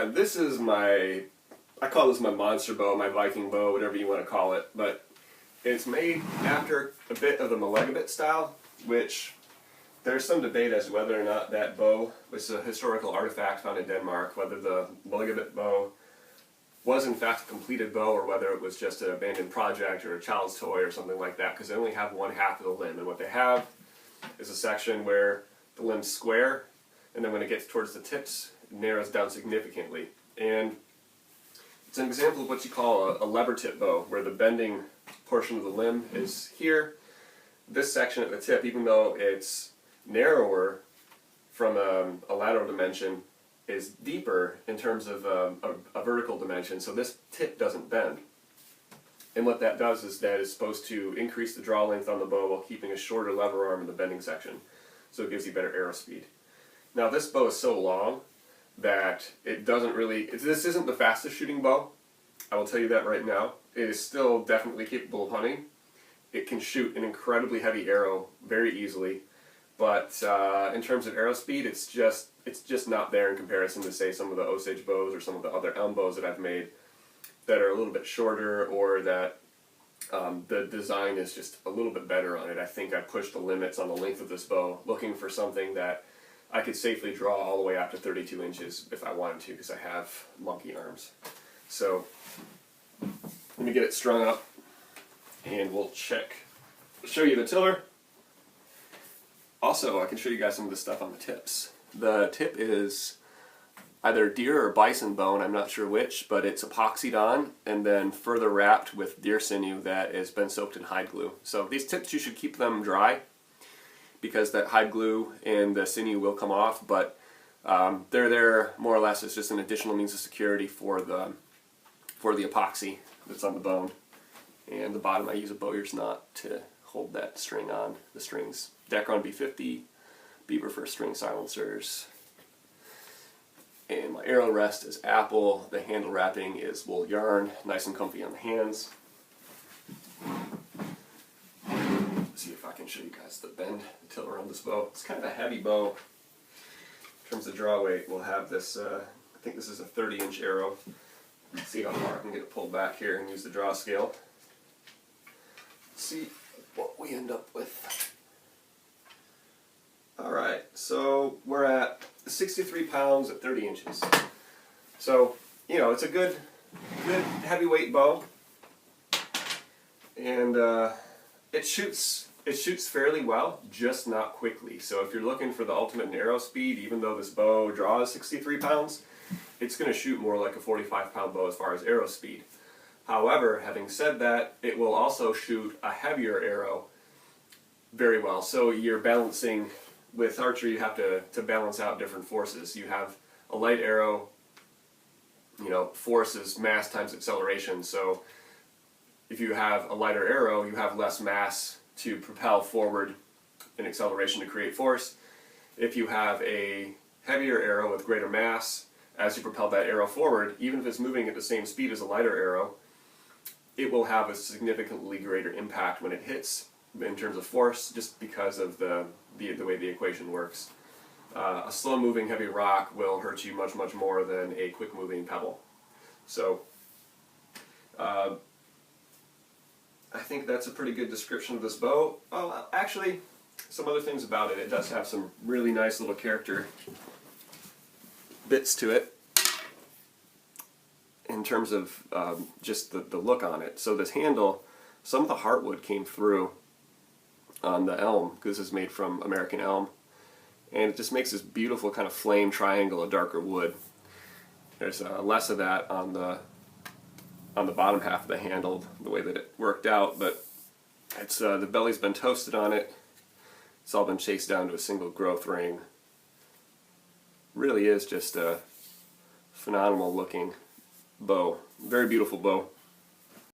This is I call this my monster bow, my Viking bow, whatever you want to call it, but it's made after a bit of the Mollegabet style, which there's some debate as to whether or not that bow was a historical artifact found in Denmark, whether the Mollegabet bow was in fact a completed bow or whether it was just an abandoned project or a child's toy or something like that, because they only have one half of the limb, and what they have is a section where the limb's square, and then when it gets towards the tips, it narrows down significantly. And it's an example of what you call a lever tip bow, where the bending portion of the limb is here. This section at the tip, even though it's narrower from a lateral dimension, is deeper in terms of a vertical dimension, so this tip doesn't bend. And what that does is that it's supposed to increase the draw length on the bow while keeping a shorter lever arm in the bending section, so it gives you better arrow speed. Now this bow is so long that it doesn't really, this isn't the fastest shooting bow, I will tell you that right now. It is still definitely capable of hunting. It can shoot an incredibly heavy arrow very easily, but in terms of arrow speed, it's just not there in comparison to, say, some of the Osage bows or some of the other elm bows that I've made that are a little bit shorter, or that the design is just a little bit better on it. I think I pushed the limits on the length of this bow, looking for something that I could safely draw all the way out to 32 inches if I wanted to, because I have monkey arms. So let me get it strung up and we'll show you the tiller. Also, I can show you guys some of the stuff on the tips. The tip is either deer or bison bone, I'm not sure which, but it's epoxied on and then further wrapped with deer sinew that has been soaked in hide glue. So these tips, you should keep them dry because that hide glue and the sinew will come off, but they're there more or less as just an additional means of security for the epoxy that's on the bone. And the bottom, I use a bow ears knot to hold that string on. The string's Dacron B50, Beaver for string silencers. And my arrow rest is apple. The handle wrapping is wool yarn, nice and comfy on the hands. Let's see if I can show you guys the bend, the tiller on this bow. It's kind of a heavy bow. In terms of draw weight, we'll have this, I think this is a 30-inch arrow. Let's see how far I can get it pulled back here and use the draw scale. Let's see what we end up with. Alright, so we're at 63 pounds at 30 inches. So, you know, it's a good heavyweight bow. And it shoots fairly well, just not quickly. So if you're looking for the ultimate in arrow speed, even though this bow draws 63 pounds, it's going to shoot more like a 45-pound bow as far as arrow speed. However, having said that, it will also shoot a heavier arrow very well. So you're balancing, with archery you have to balance out different forces. You have a light arrow, you know, force is mass times acceleration. So if you have a lighter arrow, you have less mass to propel forward in acceleration to create force. If you have a heavier arrow with greater mass, as you propel that arrow forward, even if it's moving at the same speed as a lighter arrow, it will have a significantly greater impact when it hits in terms of force, just because of the way the equation works. A slow-moving heavy rock will hurt you much, much more than a quick-moving pebble. So I think that's a pretty good description of this bow. Oh, actually, some other things about it. It does have some really nice little character bits to it in terms of just the look on it. So this handle, some of the heartwood came through on the elm, because this is made from American elm, and it just makes this beautiful kind of flame triangle of darker wood. There's less of that on the bottom half of the handle, the way that it worked out, but it's the belly's been toasted on it. It's all been chased down to a single growth ring. Really is just a phenomenal looking bow. Very beautiful bow.